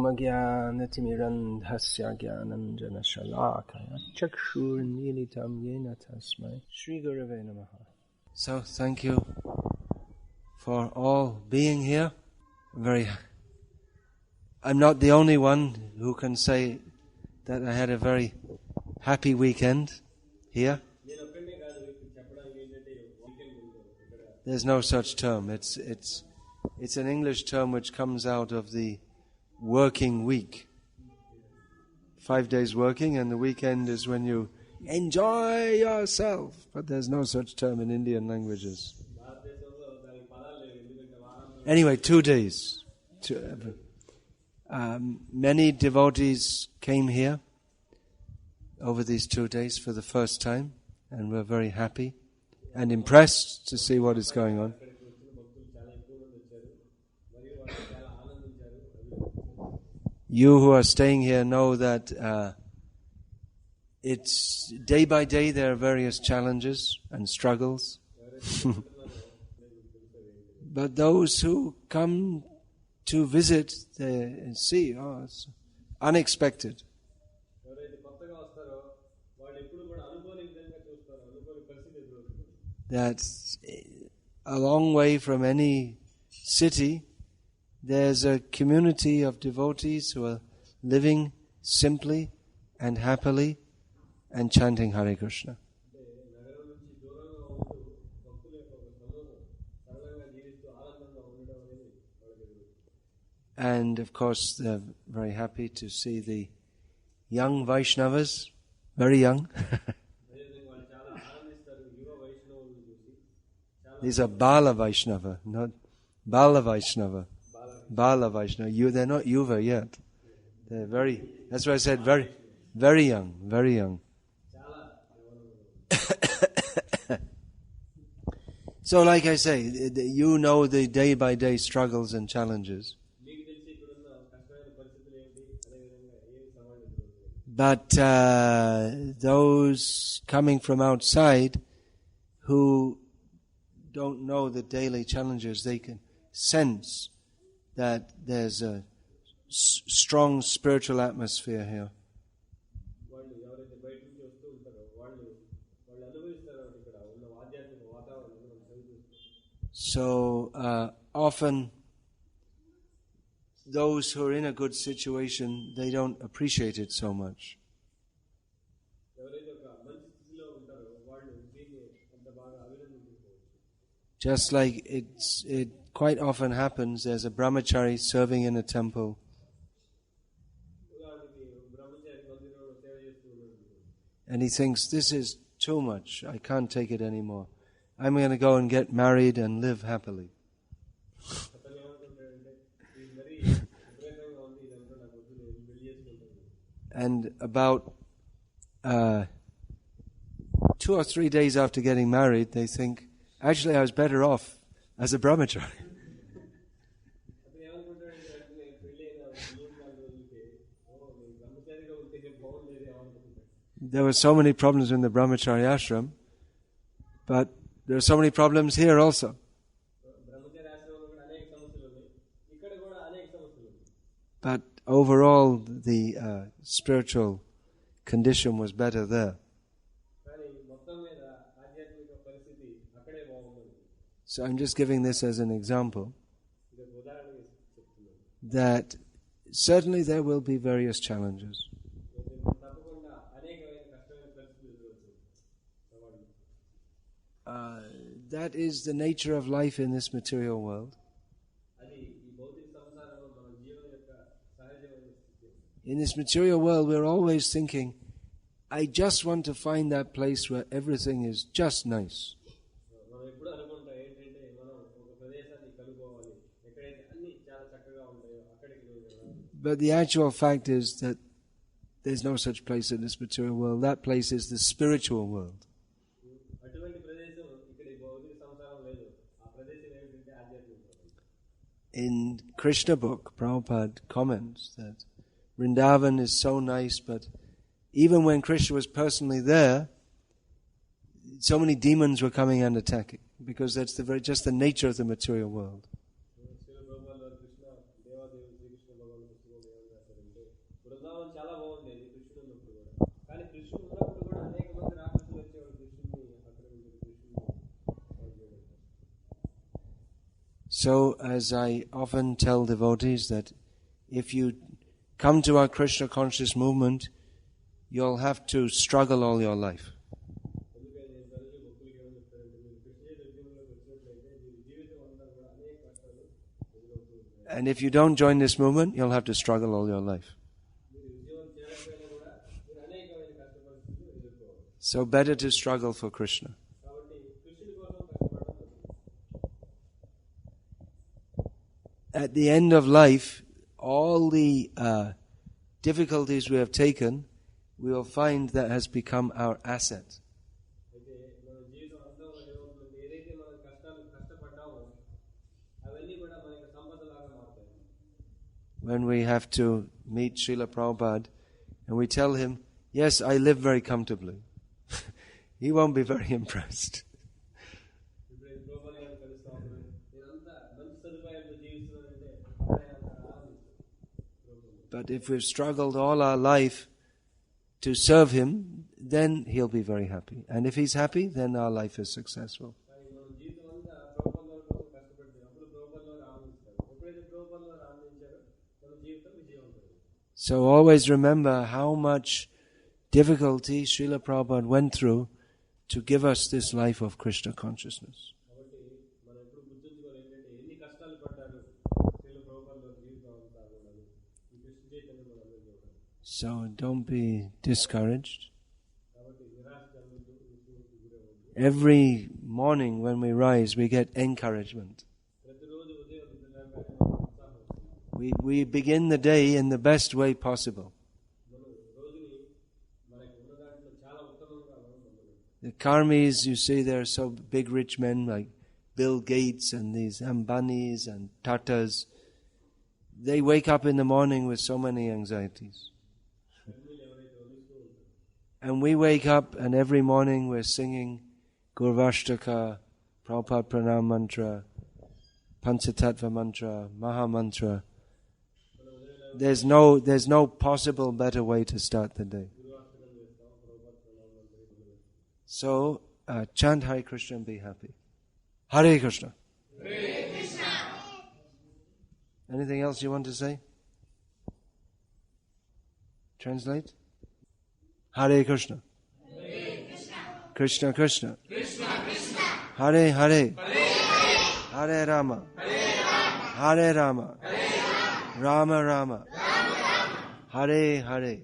Timirandhasya Gyananjana Shalakaya Chakshurnilitam Yena Tasmai Shri Gurave Namaha. So thank you for all being here. I'm not the only one who can say that I had a very happy weekend here. There's no such term. It's an English term which comes out of the working week. 5 days working, and the weekend is when you enjoy yourself. But there's no such term in Indian languages. Anyway, 2 days. Many devotees came here over these 2 days for the first time, and we're very happy and impressed to see what is going on. You who are staying here know that it's day by day there are various challenges and struggles. But those who come to visit, they see, it's unexpected. That's a long way from any city. There's a community of devotees who are living simply and happily and chanting Hare Krishna. And of course they're very happy to see the young Vaishnavas, very young. These are Bala Vaishnava, not Bala Vaishnava. Bala Vaishnava. They're not Yuva yet. They're that's why I said very, very young, very young. So like I say, you know the day by day struggles and challenges. But those coming from outside who don't know the daily challenges, they can sense that there's a strong spiritual atmosphere here. So often those who are in a good situation, they don't appreciate it so much. Just like it quite often happens, there's a brahmachari serving in a temple. And he thinks, this is too much, I can't take it anymore. I'm going to go and get married and live happily. And about 2 or 3 days after getting married, they think, actually I was better off as a brahmachari. There were so many problems in the brahmachari ashram, but there are so many problems here also. But overall, the spiritual condition was better there. So I'm just giving this as an example that certainly there will be various challenges. That is the nature of life in this material world. In this material world, we're always thinking, I just want to find that place where everything is just nice. But the actual fact is that there's no such place in this material world. That place is the spiritual world. In Krishna book, Prabhupada comments that Vrindavan is so nice, but even when Krishna was personally there, so many demons were coming and attacking, because that's just the nature of the material world. So, as I often tell devotees, that if you come to our Krishna conscious movement, you'll have to struggle all your life. And if you don't join this movement, you'll have to struggle all your life. So better to struggle for Krishna. At the end of life, all the difficulties we have taken, we will find that has become our asset. When we have to meet Srila Prabhupada and we tell him, yes, I live very comfortably, he won't be very impressed. But if we've struggled all our life to serve him, then he'll be very happy. And if he's happy, then our life is successful. So always remember how much difficulty Srila Prabhupada went through to give us this life of Krishna consciousness. So don't be discouraged. Every morning when we rise, we get encouragement. We begin the day in the best way possible. The karmis, you see, they're so big rich men like Bill Gates and these Ambanis and Tatas. They wake up in the morning with so many anxieties. And we wake up and every morning we're singing Gurvashtaka, Prabhupada Pranam Mantra, Panchatattva Mantra, Maha Mantra. There's no possible better way to start the day. So, chant Hare Krishna and be happy. Hare Krishna. Hare Krishna. Anything else you want to say? Translate. Hare Krishna. Hare Krishna. Krishna Krishna. Krishna Krishna. Hare Hare. Hare Hare. Hare Rama. Hare Rama. Hare Rama. Hare Rama. Rama Rama. Rama Rama. Hare Hare.